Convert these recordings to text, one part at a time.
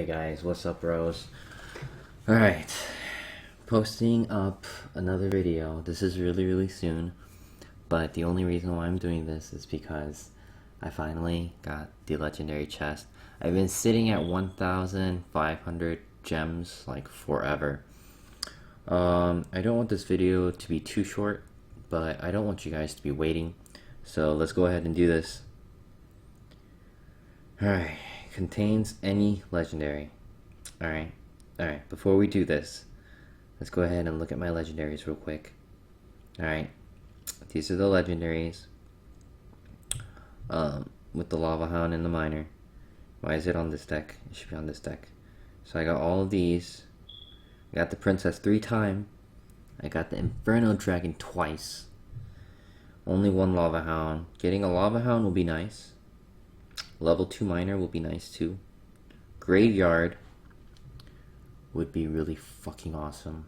Hey guys, what's up, bros? Alright, posting up another video. This is really soon, but the only reason why I'm doing this is because I finally got the legendary chest. I've been sitting at 1,500 gems like forever. I don't want this video to be too short, but I don't want you guys to be waiting. So let's go ahead and do this. Alright, contains any legendary. Alright, before we do this, let's go ahead and look at my legendaries real quick. Alright, these are the legendaries. With the Lava Hound and the Miner. Why is it on this deck? It should be on this deck. So I got all of these. I got the Princess 3 times. I got the Inferno Dragon twice. Only one Lava Hound. Getting a Lava Hound will be nice. Level 2 Miner will be nice too. Graveyard would be really fucking awesome.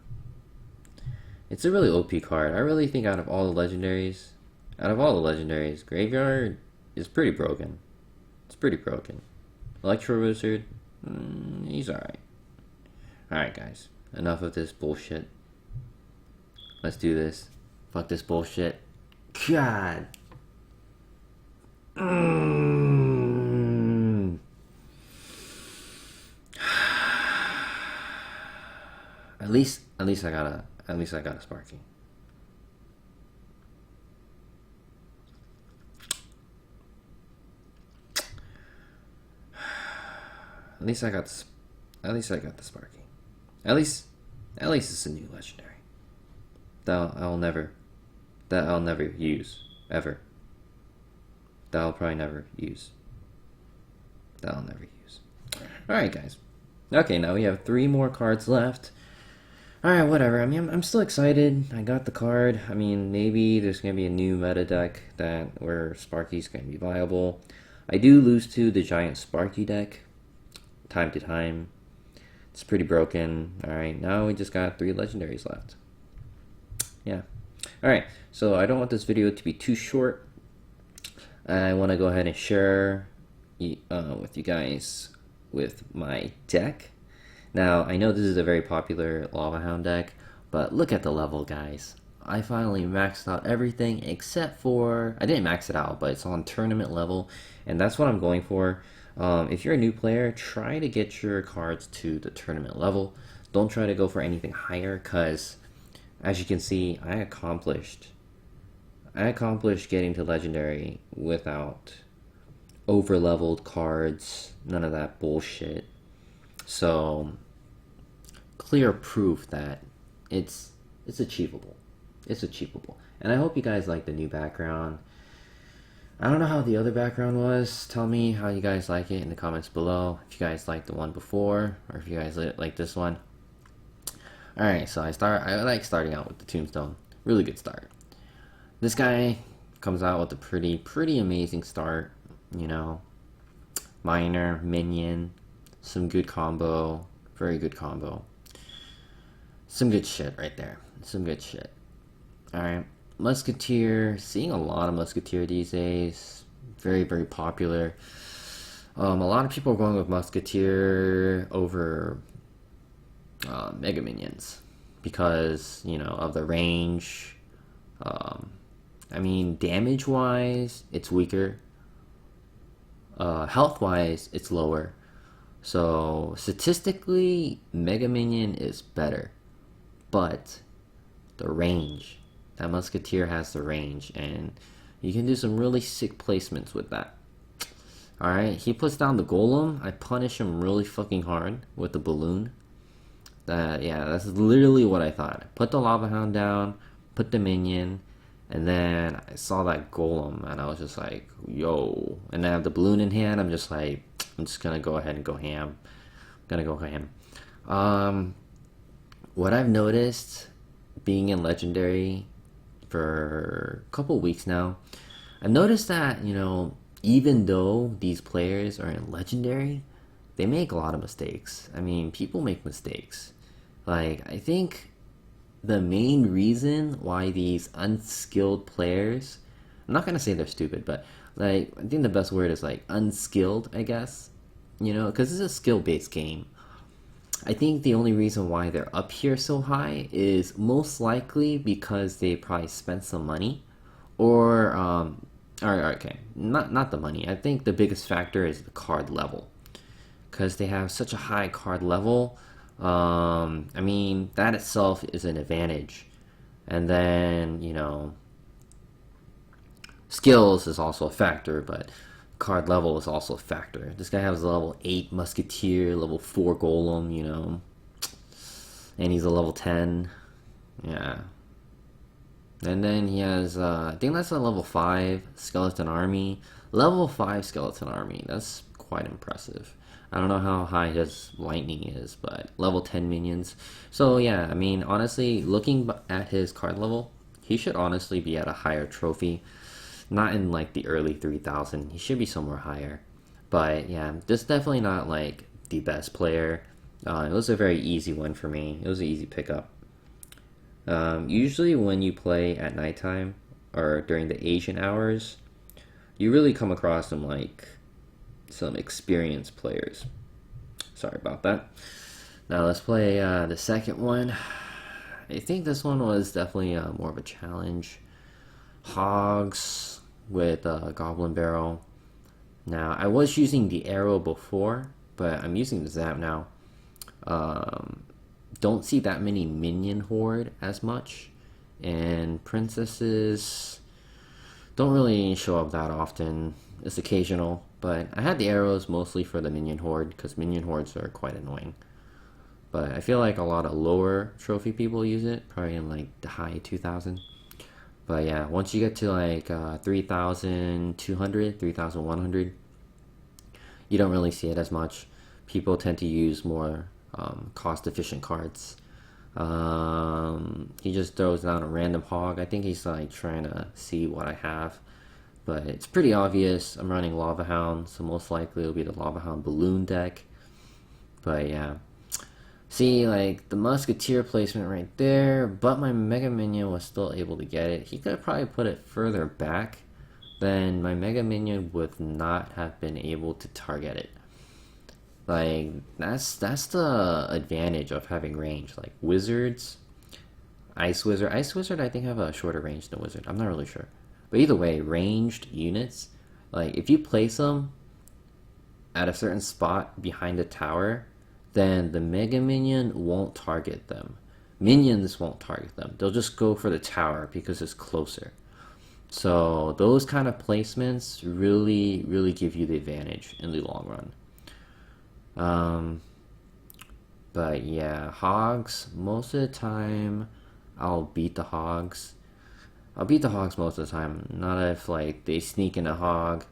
It's a really OP card. I really think out of all the legendaries, Graveyard is pretty broken. It's pretty broken. Electro Wizard, he's alright. Alright guys, enough of this bullshit. Let's do this. Fuck this bullshit. God. At least I got a Sparky. At least I got the Sparky. At least it's a new legendary. That I'll never use ever. That I'll probably never use. That I'll never use. Alright guys. Okay, now we have 3 more cards left. Alright, whatever. I mean, I'm still excited. I got the card. I mean, maybe there's going to be a new meta deck where Sparky's going to be viable. I do lose to the giant Sparky deck time to time. It's pretty broken. Alright, now we just got 3 legendaries left. Yeah. Alright, so I don't want this video to be too short. I want to go ahead and share with you guys with my deck. Now, I know this is a very popular Lava Hound deck, but look at the level, guys. I finally maxed out everything except for... I didn't max it out, but it's on tournament level, and that's what I'm going for. If you're a new player, try to get your cards to the tournament level. Don't try to go for anything higher, because, as you can see, I accomplished getting to Legendary without over-leveled cards, none of that bullshit. So, clear proof that it's achievable. It's achievable. And I hope you guys like the new background. I don't know how the other background was. Tell me how you guys like it in the comments below. If you guys like the one before, or if you guys like this one. Alright, so I like starting out with the Tombstone. Really good start. This guy comes out with a pretty amazing start. You know, Miner, Minion, some good combo, very good combo. Some good shit right there. Some good shit. Alright. Musketeer. Seeing a lot of Musketeer these days. Very popular. A lot of people are going with Musketeer over Mega Minions. Because, you know, of the range. I mean, damage-wise, it's weaker. Health-wise, it's lower. So, statistically, Mega Minion is better. But, the range. That Musketeer has the range. And you can do some really sick placements with that. Alright, he puts down the Golem. I punish him really fucking hard with the Balloon. Yeah, that's literally what I thought. Put the Lava Hound down. Put the Minion. And then I saw that Golem. And I was just like, yo. And I have the Balloon in hand. I'm just like... I'm just gonna go ahead and go ham. What I've noticed being in Legendary for a couple weeks now, I've noticed that, you know, even though these players are in Legendary, they make a lot of mistakes. I mean, people make mistakes. Like, I think the main reason why these unskilled players, I'm not gonna say they're stupid, but like, I think the best word is like unskilled, I guess. you know, because it's a skill-based game. I think the only reason why they're up here so high is most likely because they probably spent some money, or okay, not the money. I think the biggest factor is the card level, because they have such a high card level. I mean, that itself is an advantage, and then skills is also a factor, but card level is also a factor. This guy has a level 8 Musketeer, level 4 Golem, and he's a level 10. Yeah. And then he has, I think that's a level 5 Skeleton Army. Level 5 Skeleton Army, that's quite impressive. I don't know how high his lightning is, but level 10 minions. So yeah, I mean, honestly, looking at his card level, he should honestly be at a higher trophy. Not in like the early 3000. He should be somewhere higher. But yeah, this is definitely not like the best player. It was a very easy one for me. It was an easy pickup. Usually when you play at nighttime or during the Asian hours, you really come across some experienced players. Sorry about that. Now let's play the second one. I think this one was definitely more of a challenge. Hogs with Goblin Barrel. Now, I was using the arrow before, but I'm using the zap now. Don't see that many minion horde as much, and princesses don't really show up that often. It's occasional, but I had the arrows mostly for the minion horde, because minion hordes are quite annoying. But I feel like a lot of lower trophy people use it, probably in like the high 2000. But yeah, once you get to like 3,200, 3,100, you don't really see it as much. People tend to use more cost-efficient cards. He just throws down a random hog. I think he's like trying to see what I have. But it's pretty obvious. I'm running Lava Hound, so most likely it'll be the Lava Hound Balloon deck. But yeah. See, like, the Musketeer placement right there, but my Mega Minion was still able to get it. He could have probably put it further back, then my Mega Minion would not have been able to target it. Like, that's the advantage of having range. Like, Wizards, Ice Wizard I think have a shorter range than Wizard. I'm not really sure. But either way, ranged units, like, if you place them at a certain spot behind a tower, then the Mega Minion won't target them. Minions won't target them. They'll just go for the tower because it's closer. So those kind of placements really, really give you the advantage in the long run. But yeah, hogs, most of the time, I'll beat the hogs. I'll beat the hogs most of the time. Not if like they sneak in a hog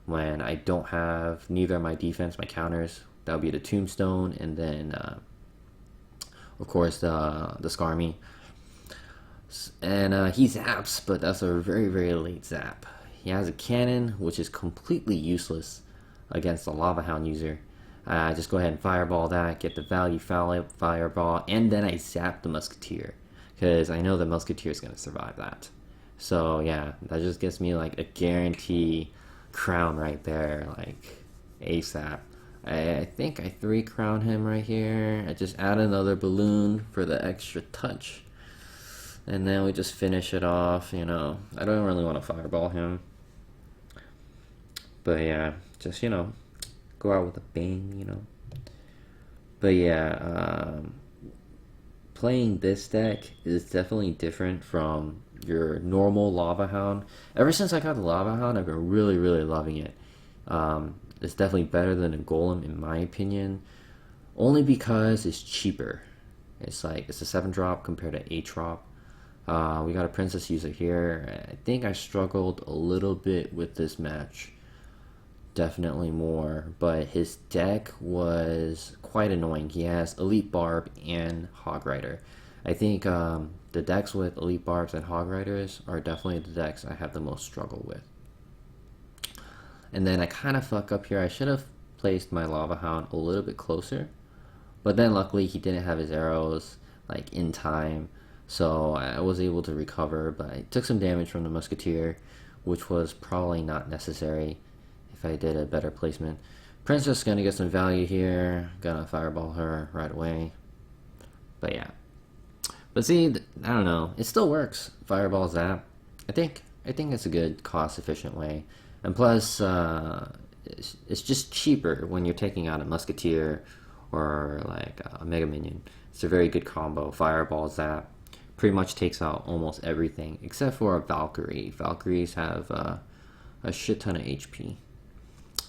when I don't have neither my defense, my counters. That'll be the Tombstone, and then, of course, the Skarmy. And he zaps, but that's a very, very late zap. He has a cannon, which is completely useless against the Lava Hound user. Just go ahead and fireball that, get the value fireball, and then I zap the Musketeer, because I know the Musketeer is going to survive that. So yeah, that just gives me like a guarantee crown right there, like ASAP. I think I 3-crown him right here. I just add another balloon for the extra touch. And then we just finish it off, I don't really want to fireball him. But yeah, just, go out with a bang, But yeah, playing this deck is definitely different from your normal Lava Hound. Ever since I got the Lava Hound, I've been really, really loving it. It's definitely better than a Golem in my opinion, only because it's cheaper. It's a 7-drop compared to 8-drop. We got a Princess user here. I think I struggled a little bit with this match, definitely more, but his deck was quite annoying. He has Elite Barb and Hog Rider. I think the decks with Elite Barbs and Hog Riders are definitely the decks I have the most struggle with. And then I kind of fuck up here. I should have placed my Lava Hound a little bit closer. But then luckily he didn't have his arrows like in time. So I was able to recover. But I took some damage from the Musketeer, which was probably not necessary if I did a better placement. Princess gonna get some value here. Gonna fireball her right away. But yeah. But see, I don't know. It still works. Fireball zap. I think it's a good cost-efficient way. And plus, it's just cheaper when you're taking out a musketeer or like a mega minion. It's a very good combo. Fireball zap pretty much takes out almost everything except for a Valkyrie. Valkyries have a shit ton of HP,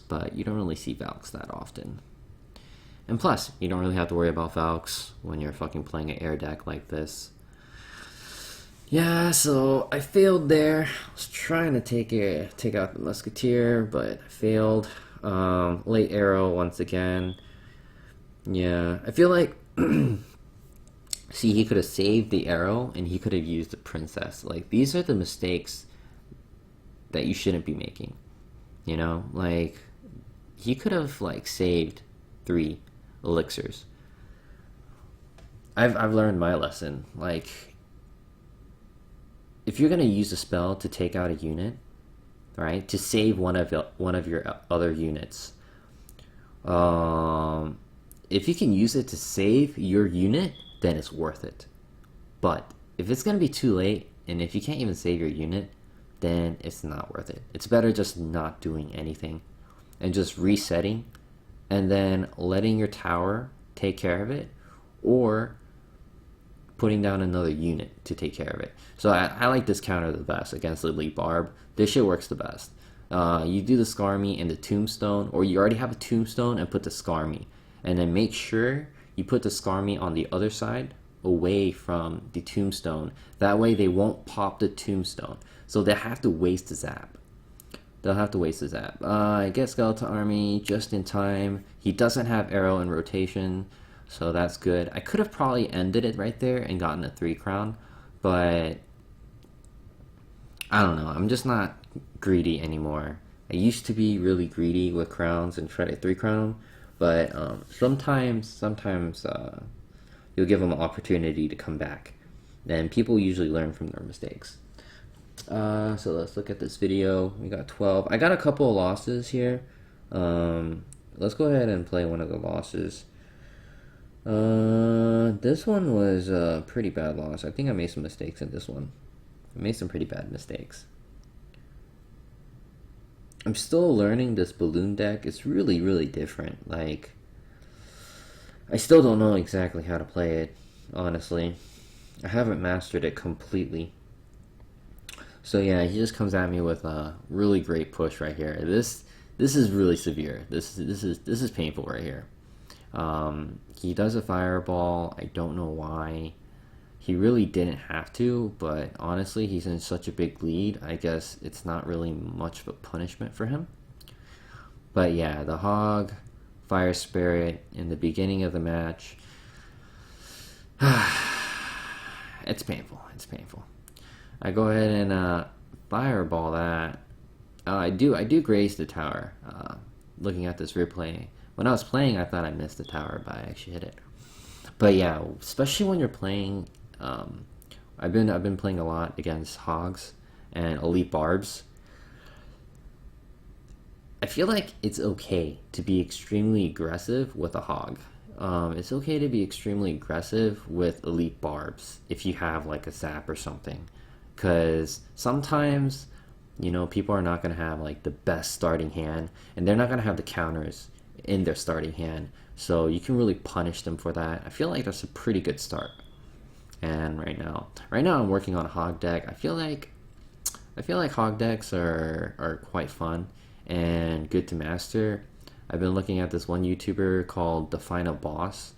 but you don't really see Valks that often. And plus, you don't really have to worry about Valks when you're fucking playing an air deck like this. Yeah, so I failed there. I was trying to take out the musketeer, but I failed. Late arrow once again. Yeah, I feel like see, he could have saved the arrow and he could have used the princess. Like, these are the mistakes that you shouldn't be making. You know, like, he could have like saved 3 elixirs. I've learned my lesson. Like, if you're gonna use a spell to take out a unit, right, to save one of your other units, if you can use it to save your unit, then it's worth it. But if it's gonna be too late, and if you can't even save your unit, then it's not worth it. It's better just not doing anything and just resetting and then letting your tower take care of it, or putting down another unit to take care of it. So I like this counter the best against the Elite Barb. This shit works the best. You do the Skarmy and the Tombstone, or you already have a Tombstone and put the Skarmy. And then make sure you put the Skarmy on the other side away from the Tombstone. That way they won't pop the Tombstone. So they have to waste the zap. They'll have to waste the zap. I get Skeleton Army just in time. He doesn't have arrow in rotation, so that's good. I could have probably ended it right there and gotten a 3 crown, but I don't know. I'm just not greedy anymore. I used to be really greedy with crowns and try to 3 crown them, but sometimes you'll give them an opportunity to come back, and people usually learn from their mistakes. So let's look at this video. We got 12. I got a couple of losses here. Let's go ahead and play one of the losses. This one was a pretty bad loss. I think I made some mistakes in this one. I made some pretty bad mistakes. I'm still learning this balloon deck. It's really, really different. Like, I still don't know exactly how to play it, honestly. I haven't mastered it completely. So yeah, he just comes at me with a really great push right here. This is really severe. This is painful right here. He does a fireball. I don't know why. He really didn't have to, but honestly, he's in such a big lead. I guess it's not really much of a punishment for him. But yeah, the Hog, Fire Spirit in the beginning of the match. It's painful. It's painful. I go ahead and fireball that. I do graze the tower. Looking at this replay, when I was playing, I thought I missed the tower, but I actually hit it. But yeah, especially when you're playing, I've been playing a lot against Hogs and Elite Barbs. I feel like it's okay to be extremely aggressive with a Hog. It's okay to be extremely aggressive with Elite Barbs if you have like a zap or something. Because sometimes, you know, people are not going to have like the best starting hand, and they're not going to have the counters in their starting hand. So you can really punish them for that. I feel like that's a pretty good start. And right now I'm working on a Hog deck. I feel like Hog decks are quite fun and good to master. I've been looking at this one YouTuber called The Final Boss.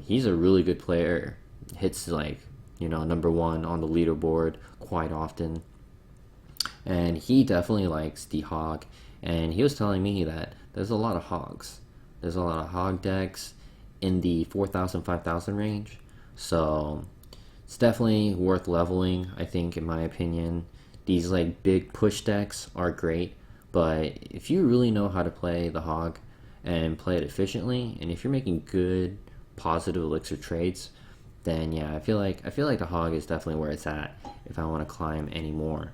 He's a really good player. Hits like, you know, #1 on the leaderboard quite often. And he definitely likes the Hog. And he was telling me that there's a lot of Hogs. There's a lot of Hog decks in the 4,000, 5,000 range. So it's definitely worth leveling, I think, in my opinion. These like big push decks are great. But if you really know how to play the Hog and play it efficiently, and if you're making good, positive elixir trades, then yeah, I feel like the Hog is definitely where it's at if I want to climb anymore.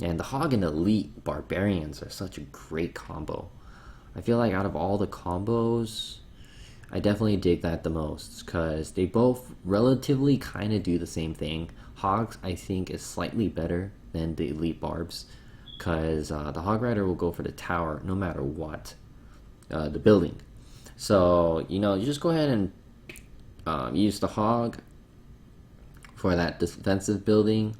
And the Hog and Elite Barbarians are such a great combo. I feel like out of all the combos, I definitely dig that the most because they both relatively kind of do the same thing. Hogs, I think, is slightly better than the Elite Barbs because the Hog Rider will go for the tower no matter what, the building. So, you just go ahead and use the Hog for that defensive building,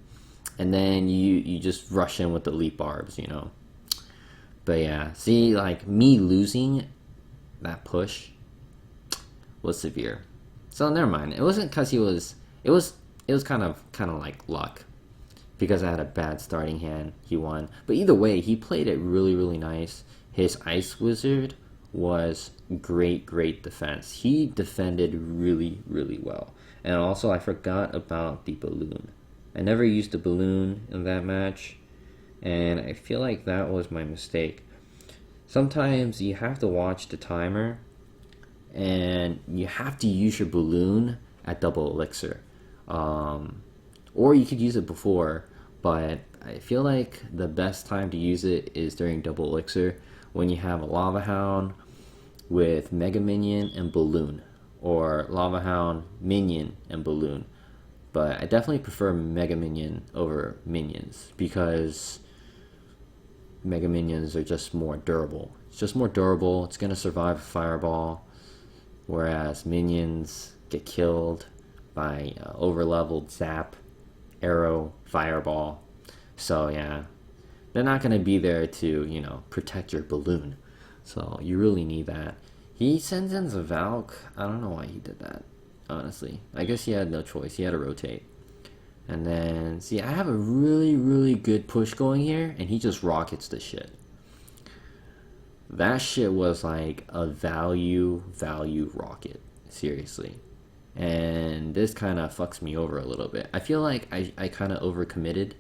and then you just rush in with the Elite Barbs, But yeah, see, like, me losing that push was severe. So never mind. It wasn't because it was kind of like luck. Because I had a bad starting hand, he won. But either way, he played it really, really nice. His Ice Wizard was great defense. He defended really, really well. And also, I forgot about the balloon. I never used the balloon in that match, and I feel like that was my mistake. Sometimes you have to watch the timer, and you have to use your balloon at double elixir. Or you could use it before, but I feel like the best time to use it is during double elixir when you have a Lava Hound with Mega Minion and Balloon, or Lava Hound, Minion, and Balloon. But I definitely prefer Mega Minion over Minions because Mega Minions are just more durable. It's just more durable. It's going to survive a Fireball, whereas Minions get killed by over-leveled Zap, Arrow, Fireball. So yeah, they're not going to be there to, protect your Balloon. So you really need that. He sends in the Valk. I don't know why he did that, honestly. I guess he had no choice. He had to rotate. And then, see, I have a really, really good push going here, and he just rockets the shit. That shit was like a value rocket. Seriously. And this kind of fucks me over a little bit. I feel like I kind of overcommitted.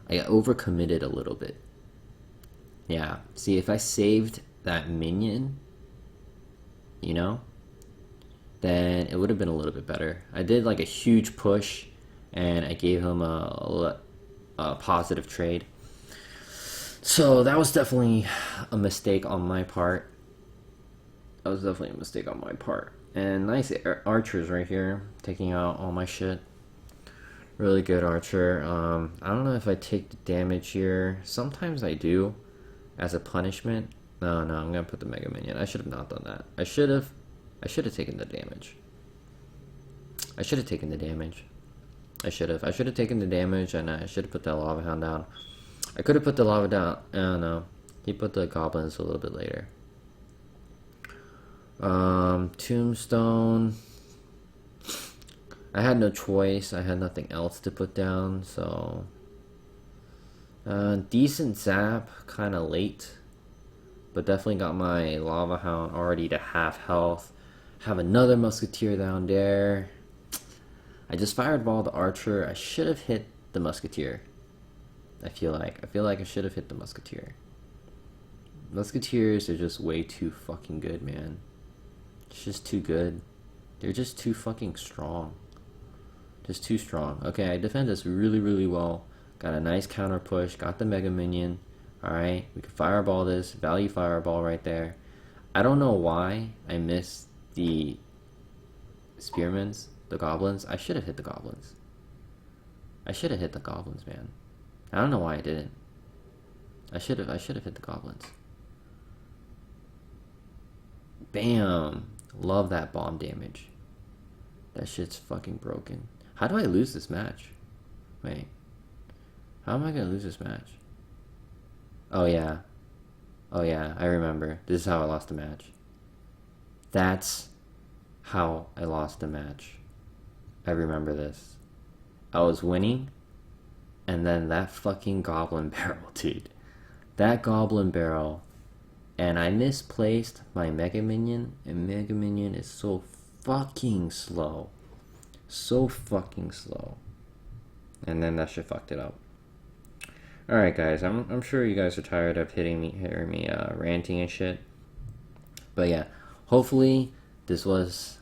I overcommitted a little bit. Yeah. See, if I saved that minion, then it would have been a little bit better. I did like a huge push, and I gave him a positive trade. So that was definitely a mistake on my part. And nice archers right here, taking out all my shit. Really good archer. I don't know if I take the damage here. Sometimes I do, as a punishment. No, I'm gonna put the Mega Minion. I should have not done that. I should have taken the damage. I should have taken the damage, and I should have put that Lava Hound down. I could have put the Lava down. I don't know. He put the Goblins a little bit later. Tombstone. I had no choice. I had nothing else to put down, so decent Zap, kind of late, but definitely got my Lava Hound already to half health. Have another Musketeer down there. I just fireballed the Archer. I should have hit the Musketeer. I feel like I should have hit the Musketeer. Musketeers are just way too fucking good, man. It's just too good. They're just too fucking strong. Just too strong. Okay, I defend this really, really well. Got a nice counter push. Got the Mega Minion. Alright, we can fireball this. Value fireball right there. I don't know why I missed the Spearmans, the Goblins. I should have hit the Goblins. Man. I don't know why I didn't. I should have hit the Goblins. Bam! Love that bomb damage. That shit's fucking broken. How do I lose this match? Wait. How am I gonna lose this match? Oh yeah, I remember. This is how I lost the match. That's how I lost the match. I remember this. I was winning, and then that fucking Goblin Barrel, dude. That Goblin Barrel, and I misplaced my Mega Minion, and Mega Minion is so fucking slow. And then that shit fucked it up. Alright guys, I'm sure you guys are tired of hearing me ranting and shit. But yeah, hopefully this was,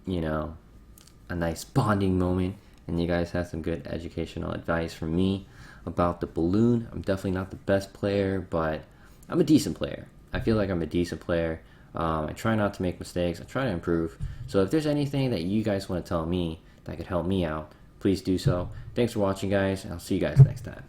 a nice bonding moment, and you guys had some good educational advice from me about the balloon. I'm definitely not the best player, but I'm a decent player. I feel like I'm a decent player. I try not to make mistakes. I try to improve. So if there's anything that you guys want to tell me that could help me out, please do so. Thanks for watching, guys, and I'll see you guys next time.